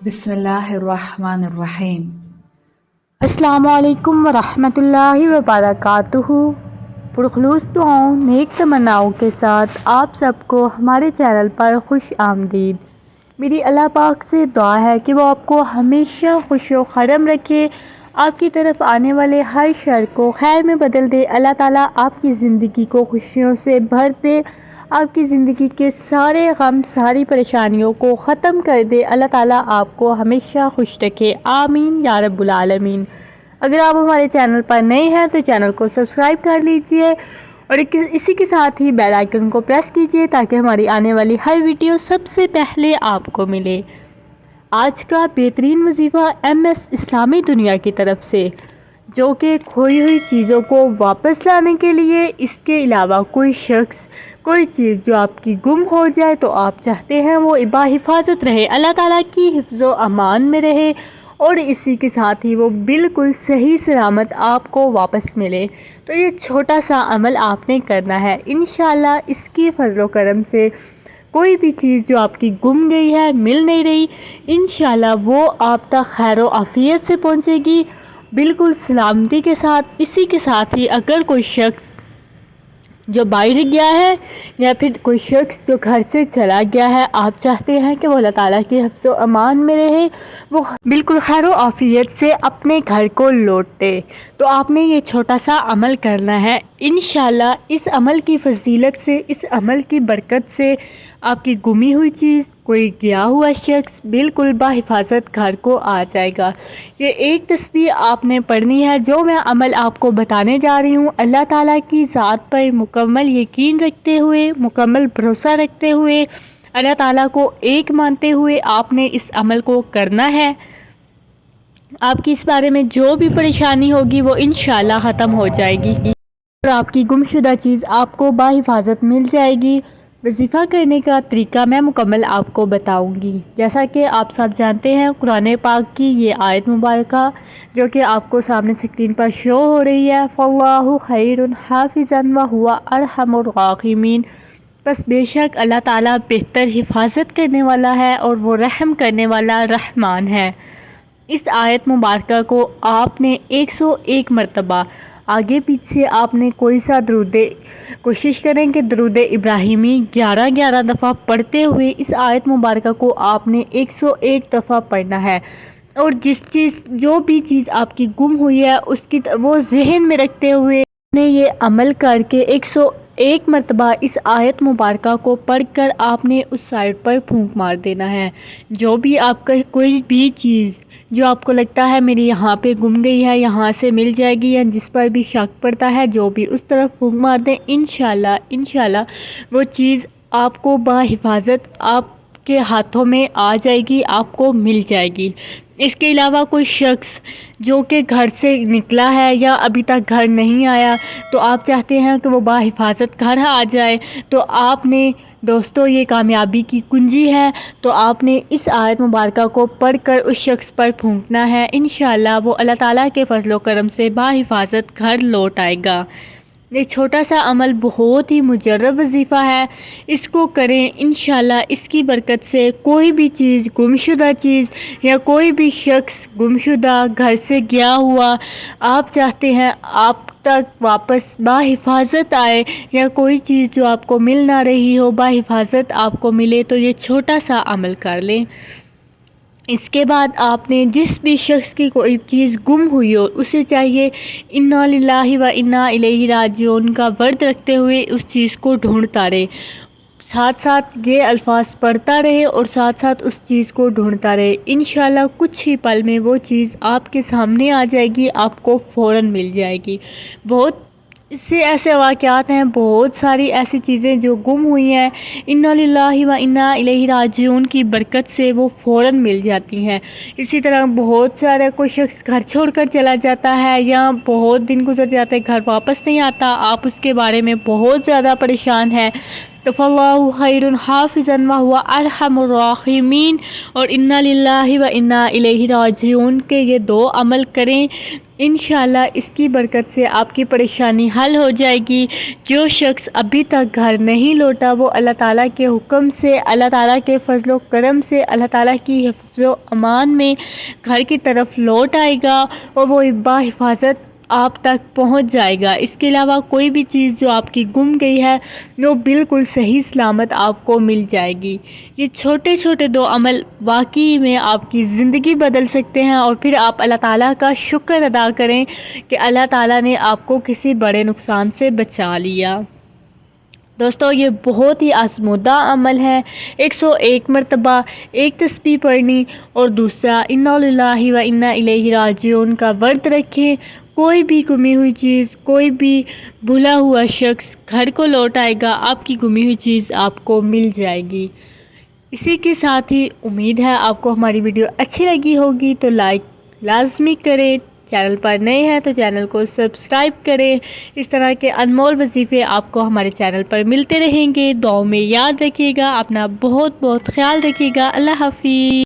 बिस्मिल्लाहिर्रहमानिर्रहीम। अस्सलामु अलैकुम वरहमतुल्लाहि वबरकातुहू। पुरखलूस दुआओं नेक तमन्नाओं के साथ आप सबको हमारे चैनल पर खुश आमदीद। मेरी अल्लाह पाक से दुआ है कि वो आपको हमेशा खुश व खरम रखे, आपकी तरफ आने वाले हर शर को खैर में बदल दे। अल्लाह ताला आपकी ज़िंदगी को खुशियों से भर दे, आपकी ज़िंदगी के सारे गम सारी परेशानियों को ख़त्म कर दे। अल्लाह ताला आपको हमेशा खुश रखे, आमीन या रब्बुल आलमीन। अगर आप हमारे चैनल पर नए हैं तो चैनल को सब्सक्राइब कर लीजिए और इसी के साथ ही बेल आइकन को प्रेस कीजिए ताकि हमारी आने वाली हर वीडियो सबसे पहले आपको मिले। आज का बेहतरीन वजीफ़ा MS इस्लामी दुनिया की तरफ से, जो कि खोई हुई चीज़ों को वापस लाने के लिए, इसके अलावा कोई शख्स कोई चीज़ जो आपकी गुम हो जाए तो आप चाहते हैं वो बाहिफाजत रहे, अल्लाह ताला की हिफ्ज़ व अमान में रहे और इसी के साथ ही वो बिल्कुल सही सलामत आपको वापस मिले। तो ये छोटा सा अमल आपने करना है। इंशाअल्लाह इसकी फजल व करम से कोई भी चीज़ जो आपकी गुम गई है, मिल नहीं रही, इंशाअल्लाह वो आप तक खैर व आफ़ियत से पहुँचेगी, बिल्कुल सलामती के साथ। इसी के साथ ही अगर कोई शख्स जो बाहर गया है या फिर कोई शख्स जो घर से चला गया है, आप चाहते हैं कि वो अल्लाह ताला के हिफ्ज़ व अमान में रहे, वो बिल्कुल खैर व आफ़ियत से अपने घर को लौटे, तो आपने ये छोटा सा अमल करना है। इंशाअल्लाह इस अमल की फजीलत से, इस अमल की बरकत से आपकी गुमी हुई चीज़, कोई गया हुआ शख्स बिल्कुल बाहिफाजत घर को आ जाएगा। ये एक तस्बीह आपने पढ़नी है। जो मैं अमल आपको बताने जा रही हूँ, अल्लाह ताला की ज़ात पर मुकम्मल यकीन रखते हुए, मुकम्मल भरोसा रखते हुए, अल्लाह ताला को एक मानते हुए आपने इस अमल को करना है। आपकी इस बारे में जो भी परेशानी होगी वो इंशाअल्लाह ख़त्म हो जाएगी और आपकी गुमशुदा चीज़ आपको बाहिफाजत मिल जाएगी। वजीफ़ा करने का तरीका मैं मुकम्मल आपको बताऊंगी। जैसा कि आप सब जानते हैं, कुरान पाक की ये आयत मुबारका जो कि आपको सामने स्क्रीन पर शो हो रही है, फ़ल्लाहु खैरुन हाफ़िज़न व हुवा अरहमुर राहिमीन। बस बेशक अल्लाह ताला बेहतर हिफाजत करने वाला है और वो रहम करने वाला रहमान है। इस आयत मुबारका को आपने 101 मरतबा आगे पीछे आपने कोई सा कोशिश करें कि दरूद इब्राहिमी 11 दफ़ा पढ़ते हुए इस आयत मुबारका को आपने 101 दफ़ा पढ़ना है। और जो भी चीज़ आपकी गुम हुई है उसकी वो जहन में रखते हुए आपने ये अमल करके 101 मरतबा इस आयत मुबारका को पढ़कर आपने उस साइड पर फूंक मार देना है। जो भी आपका कोई भी चीज़ जो आपको लगता है मेरी यहाँ पे गुम गई है, यहाँ से मिल जाएगी, या जिस पर भी शक पड़ता है, जो भी उस तरफ फूंक मार दें, इंशाल्लाह वो चीज़ आपको बाहिफाजत आपके हाथों में आ जाएगी, आपको मिल जाएगी। इसके अलावा कोई शख्स जो कि घर से निकला है या अभी तक घर नहीं आया, तो आप चाहते हैं कि वो बाहिफाजत घर आ जाए, तो आपने दोस्तों ये कामयाबी की कुंजी है। तो आपने इस आयत मुबारका को पढ़कर उस शख्स पर फूंकना है। इंशाअल्लाह वो अल्लाह ताला के फजलो करम से बाहिफाजत घर लौट आएगा। ये छोटा सा अमल बहुत ही मुजर्रब वजीफ़ा है, इसको करें। इंशाअल्लाह इसकी बरकत से कोई भी चीज़, गुमशुदा चीज़ या कोई भी शख्स गुमशुदा घर से गया हुआ आप चाहते हैं आप तक वापस बाहिफाजत आए, या कोई चीज़ जो आपको मिल ना रही हो बाहिफाजत आपको मिले, तो ये छोटा सा अमल कर लें। इसके बाद आपने जिस भी शख्स की कोई चीज़ गुम हुई हो उसे चाहिए इन्ना लिल्लाहि व इन्ना इलैहि राजिऊन का वर्द रखते हुए उस चीज़ को ढूंढता रहे, साथ साथ ये अल्फाज पढ़ता रहे और साथ साथ उस चीज़ को ढूंढता रहे। इंशाअल्लाह कुछ ही पल में वो चीज़ आपके सामने आ जाएगी, आपको फ़ौरन मिल जाएगी। बहुत इससे ऐसे वाक़यात हैं, बहुत सारी ऐसी चीज़ें जो गुम हुई हैं, इन्ना लिल्लाहि व इन्ना इलैहि राजिऊन की बरकत से वो फ़ौरन मिल जाती हैं। इसी तरह बहुत सारा कोई शख्स घर छोड़कर चला जाता है या बहुत दिन गुजर जाते हैं, घर वापस नहीं आता, आप उसके बारे में बहुत ज़्यादा परेशान हैं, تو فاللہ خیر حافظا وہو ارحم الراحمین، اور انا للہ و انا الیہ راجعون کے یہ 2 عمل کریں، انشاءاللہ اس کی برکت سے آپ کی پریشانی حل ہو جائے گی۔ جو شخص ابھی تک گھر نہیں لوٹا وہ اللہ تعالیٰ کے حکم سے، اللہ تعالیٰ کے فضل و کرم سے، اللہ تعالیٰ کی حفظ و امان میں گھر کی طرف لوٹ آئے گا اور وہ بحفاظت آپ تک پہنچ جائے گا۔ اس کے علاوہ کوئی بھی چیز جو آپ کی گم گئی ہے وہ بالکل صحیح سلامت آپ کو مل جائے گی۔ یہ چھوٹے چھوٹے 2 عمل واقعی میں آپ کی زندگی بدل سکتے ہیں، اور پھر آپ اللہ تعالیٰ کا شکر ادا کریں کہ اللہ تعالیٰ نے آپ کو کسی بڑے نقصان سے بچا لیا۔ دوستو یہ بہت ہی آزمودہ عمل ہے۔ 101 مرتبہ ایک تسبیح پڑھنی اور دوسرا انا للہ و انا الیہ راجعون کا ورد رکھیں۔ کوئی بھی گمی ہوئی چیز، کوئی بھی بھولا ہوا شخص گھر کو لوٹ آئے گا، آپ کی گمی ہوئی چیز آپ کو مل جائے گی۔ اسی کے ساتھ ہی امید ہے آپ کو ہماری ویڈیو اچھی لگی ہوگی، تو لائک لازمی کریں، چینل پر نئے ہیں تو چینل کو سبسکرائب کریں۔ اس طرح کے انمول وظیفے آپ کو ہمارے چینل پر ملتے رہیں گے۔ دعاؤں میں یاد رکھیے گا، اپنا بہت بہت خیال رکھیے گا۔ اللہ حافظ۔